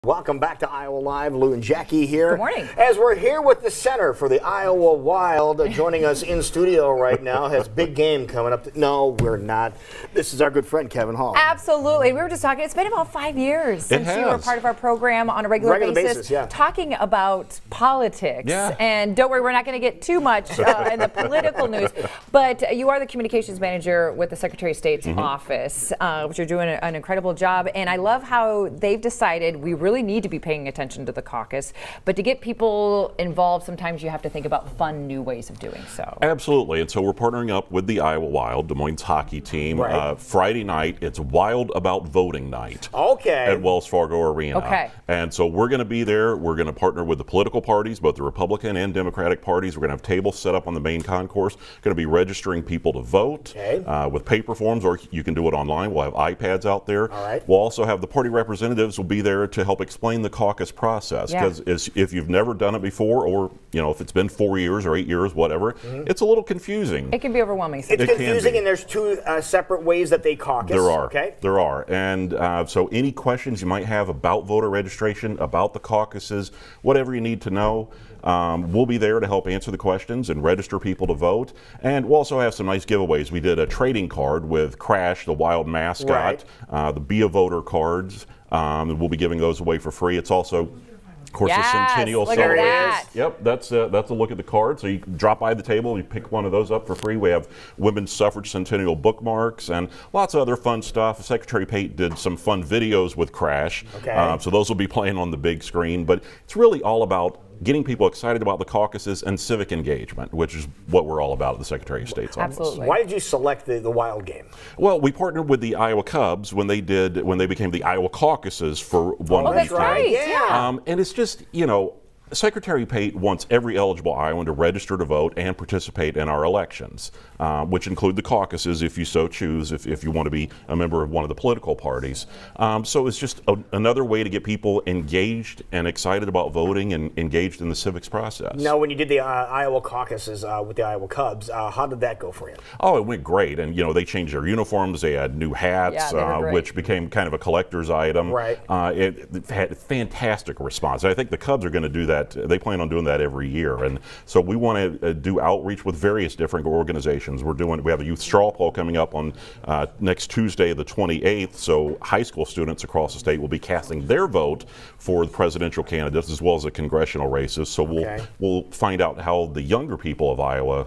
Welcome back to Iowa Live. Lou and Jackie here. Good morning. As we're here with the center for the Iowa Wild, joining us in studio right now, has big game coming up. No, we're not. This is our good friend, Kevin Hall. Absolutely. We were just talking, it's been about 5 years since you were part of our program on a regular basis yeah. talking about politics. Yeah. And don't worry, we're not going to get too much in the political news, but you are the communications manager with the Secretary of State's office, which you're doing an incredible job. And I love how they've decided we really need to be paying attention to the caucus, but to get people involved, sometimes you have to think about fun new ways of doing so. Absolutely, and so we're partnering up with the Iowa Wild, Des Moines hockey team. Right. Friday night, it's Wild About Voting Night. Okay. At Wells Fargo Arena. Okay. And so we're going to be there. We're going to partner with the political parties, both the Republican and Democratic parties. We're going to have tables set up on the main concourse. Going to be registering people to vote with paper forms, or you can do it online. We'll have iPads out there. All right. We'll also have the party representatives will be there to help explain the caucus process, because if you've never done it before, or if it's been 4 years or 8 years, whatever, it's a little confusing. It can be overwhelming sometimes. It's confusing, and there's two separate ways that they caucus. There are. Okay. There are. And so any questions you might have about voter registration, about the caucuses, whatever you need to know, we'll be there to help answer the questions and register people to vote. And we'll also have some nice giveaways. We did a trading card with Crash, the Wild mascot, the Be a Voter cards. We'll be giving those away for free. It's also, of course, the Centennial Celebration. Yep, that's a look at the card. So you can drop by the table, you pick one of those up for free. We have Women's Suffrage Centennial bookmarks and lots of other fun stuff. Secretary Pate did some fun videos with Crash. Okay. So those will be playing on the big screen. But it's really all about getting people excited about the caucuses and civic engagement, which is what we're all about at the Secretary of State's office. Absolutely. Why did you select the Wild game? Well, we partnered with the Iowa Cubs when they became the Iowa caucuses for one weekend. That's right. Yeah. And it's just, Secretary Pate wants every eligible Iowan to register to vote and participate in our elections, which include the caucuses if you so choose, if you want to be a member of one of the political parties. So it's just another way to get people engaged and excited about voting and engaged in the civics process. Now, when you did the Iowa caucuses with the Iowa Cubs, how did that go for you? Oh, it went great. And, they changed their uniforms. They had new hats, which became kind of a collector's item. Right. It had fantastic response. I think the Cubs are going to do that. They plan on doing that every year, and so we want to do outreach with various different organizations. We have a youth straw poll coming up on next Tuesday, the 28th. So high school students across the state will be casting their vote for the presidential candidates as well as the congressional races. So we'll find out how the younger people of Iowa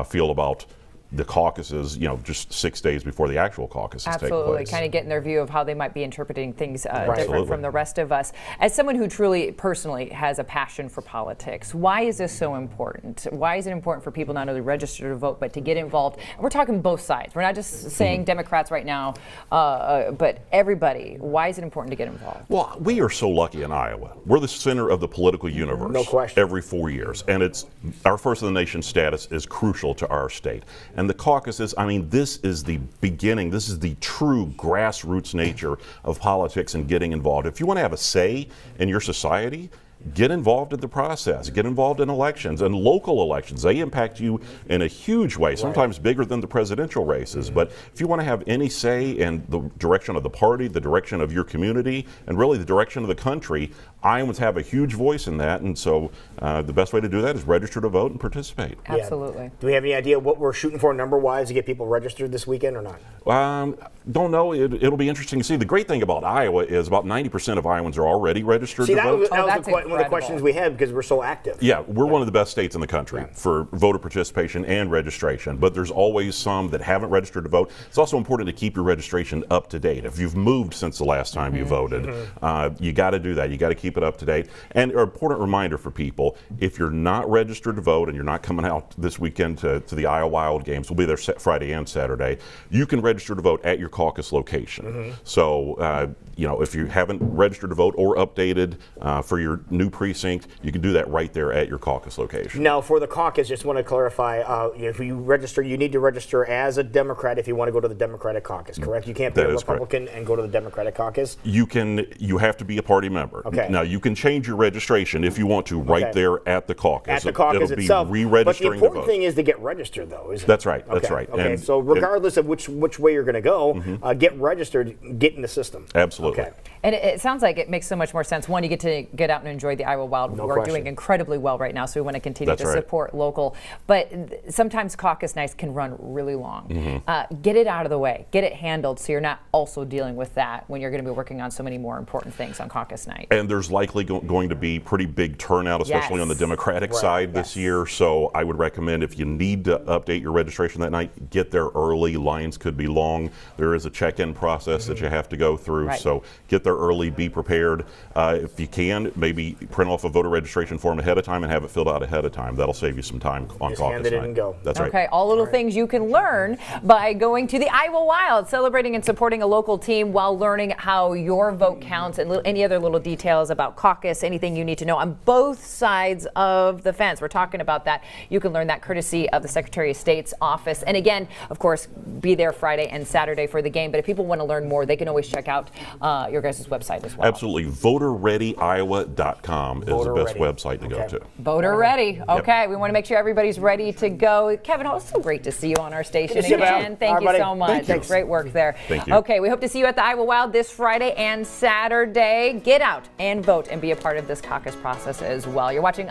feel about the caucuses, just 6 days before the actual caucuses take place. Absolutely, kind of getting their view of how they might be interpreting things different from the rest of us. As someone who truly, personally has a passion for politics, why is this so important? Why is it important for people not only to register to vote, but to get involved? And we're talking both sides. We're not just saying Democrats right now, but everybody. Why is it important to get involved? Well, we are so lucky in Iowa. We're the center of the political universe. No question. Every 4 years. And our first in the nation status is crucial to our state. And the caucuses, this is the beginning, this is the true grassroots nature of politics and getting involved. If you want to have a say in your society, get involved in the process. Get involved in elections and local elections. They impact you in a huge way, sometimes bigger than the presidential races. But if you want to have any say in the direction of the party, the direction of your community, and really the direction of the country, Iowans have a huge voice in that. And so the best way to do that is register to vote and participate. Absolutely. Yeah. Do we have any idea what we're shooting for number-wise to get people registered this weekend or not? Don't know. It'll be interesting to see. The great thing about Iowa is about 90% of Iowans are already registered to vote. That was one of the questions we had because we're so active. Yeah, we're one of the best states in the country for voter participation and registration, but there's always some that haven't registered to vote. It's also important to keep your registration up to date. If you've moved since the last time you voted, you got to do that. You got to keep it up to date. And an important reminder for people, if you're not registered to vote and you're not coming out this weekend to the Iowa Wild games, we'll be there Friday and Saturday, you can register to vote at your caucus location. So, if you haven't registered to vote or updated for your new new precinct, you can do that right there at your caucus location. Now, for the caucus, just want to clarify, if you register, you need to register as a Democrat if you want to go to the Democratic caucus, correct? You can't be a Republican and go to the Democratic caucus? You have to be a party member. Okay. Now, you can change your registration if you want to right there at the caucus. At the caucus It'll itself. be re-registering But the important thing is to get registered, though, isn't it? That's right. Okay. That's right. Okay. And, so regardless of which way you're going to go, get registered, get in the system. Absolutely. Okay. And it sounds like it makes so much more sense. One, you get to get out and enjoy the Iowa Wild. No We're question. doing incredibly well right now, so we want to continue That's to right. support local. But sometimes caucus nights can run really long. Get it out of the way. Get it handled so you're not also dealing with that when you're going to be working on so many more important things on caucus night. And there's likely going to be pretty big turnout, especially on the Democratic side this year. So I would recommend, if you need to update your registration that night, get there early. Lines could be long. There is a check-in process that you have to go through. Right. So get there early, be prepared. If you can, maybe print off a voter registration form ahead of time and have it filled out ahead of time. That'll save you some time on Just caucus hand it in night. and go. That's right. Okay, all little things you can learn by going to the Iowa Wild, celebrating and supporting a local team while learning how your vote counts and any other little details about caucus, anything you need to know on both sides of the fence. We're talking about that. You can learn that courtesy of the Secretary of State's office. And again, of course, be there Friday and Saturday for the game. But if people want to learn more, they can always check out your guys' website as well. Absolutely. VoterReadyIowa.com is the best website to go to. Voter ready. Okay, we want to make sure everybody's ready to go. Kevin, it was so great to see you on our station again. Thank you so much. Great work there. Thank you. Okay, we hope to see you at the Iowa Wild this Friday and Saturday. Get out and vote and be a part of this caucus process as well. You're watching